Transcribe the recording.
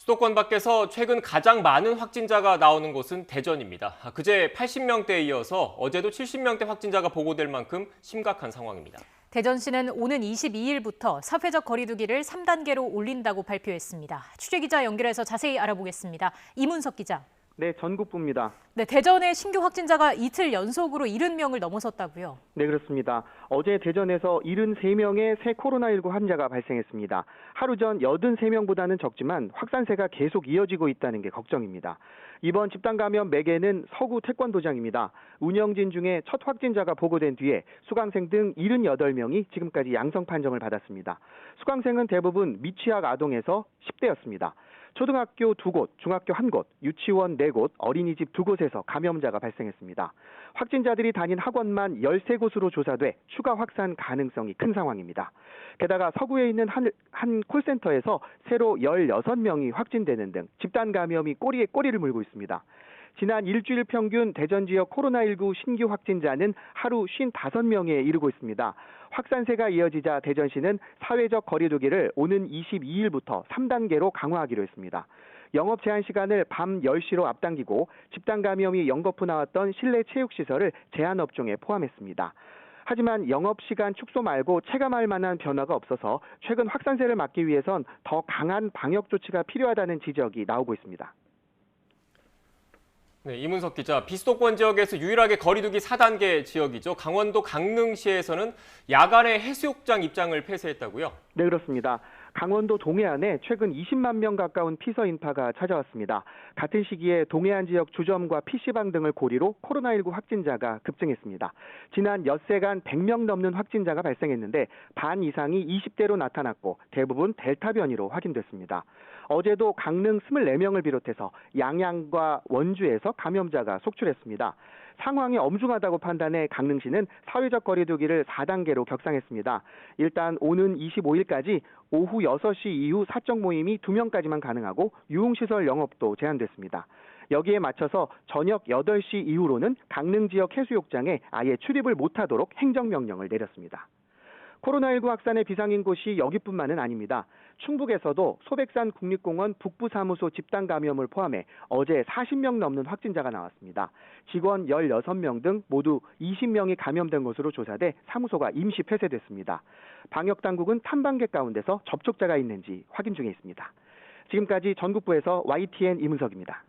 수도권 밖에서 최근 가장 많은 확진자가 나오는 곳은 대전입니다. 그제 80명대에 이어서 어제도 70명대 확진자가 보고될 만큼 심각한 상황입니다. 대전시는 오는 22일부터 사회적 거리 두기를 3단계로 올린다고 발표했습니다. 취재기자 연결해서 자세히 알아보겠습니다. 이문석 기자. 네, 전국부입니다. 네, 대전의 신규 확진자가 이틀 연속으로 70명을 넘어섰다고요? 네, 그렇습니다. 어제 대전에서 73명의 새 코로나19 환자가 발생했습니다. 하루 전 83명보다는 적지만 확산세가 계속 이어지고 있다는 게 걱정입니다. 이번 집단 감염 매개는 서구 태권도장입니다. 운영진 중에 첫 확진자가 보고된 뒤에 수강생 등 78명이 지금까지 양성 판정을 받았습니다. 수강생은 대부분 미취학 아동에서 10대였습니다. 초등학교 2곳, 중학교 1곳, 유치원 4곳, 어린이집 2곳에서 감염자가 발생했습니다. 확진자들이 다닌 학원만 13곳으로 조사돼 추가 확산 가능성이 큰 상황입니다. 게다가 서구에 있는 한 콜센터에서 새로 16명이 확진되는 등 집단 감염이 꼬리에 꼬리를 물고 있습니다. 지난 일주일 평균 대전 지역 코로나19 신규 확진자는 하루 55명에 이르고 있습니다. 확산세가 이어지자 대전시는 사회적 거리 두기를 오는 22일부터 3단계로 강화하기로 했습니다. 영업 제한 시간을 밤 10시로 앞당기고 집단 감염이 연거푸 나왔던 실내 체육시설을 제한 업종에 포함했습니다. 하지만 영업시간 축소 말고 체감할 만한 변화가 없어서 최근 확산세를 막기 위해선 더 강한 방역 조치가 필요하다는 지적이 나오고 있습니다. 네, 이문석 기자, 비수도권 지역에서 유일하게 거리두기 4단계 지역이죠. 강원도 강릉시에서는 야간에 해수욕장 입장을 폐쇄했다고요? 네, 그렇습니다. 강원도 동해안에 최근 20만 명 가까운 피서 인파가 찾아왔습니다. 같은 시기에 동해안 지역 주점과 PC방 등을 고리로 코로나19 확진자가 급증했습니다. 지난 엿새간 100명 넘는 확진자가 발생했는데 반 이상이 20대로 나타났고 대부분 델타 변이로 확인됐습니다. 어제도 강릉 24명을 비롯해서 양양과 원주에서 감염자가 속출했습니다. 상황이 엄중하다고 판단해 강릉시는 사회적 거리 두기를 4단계로 격상했습니다. 일단 오는 25일까지 오후 6시 이후 사적 모임이 2명까지만 가능하고 유흥시설 영업도 제한됐습니다. 여기에 맞춰서 저녁 8시 이후로는 강릉 지역 해수욕장에 아예 출입을 못하도록 행정명령을 내렸습니다. 코로나19 확산의 비상인 곳이 여기뿐만은 아닙니다. 충북에서도 소백산 국립공원 북부사무소 집단 감염을 포함해 어제 40명 넘는 확진자가 나왔습니다. 직원 16명 등 모두 20명이 감염된 것으로 조사돼 사무소가 임시 폐쇄됐습니다. 방역당국은 탐방객 가운데서 접촉자가 있는지 확인 중에 있습니다. 지금까지 전국부에서 YTN 이문석입니다.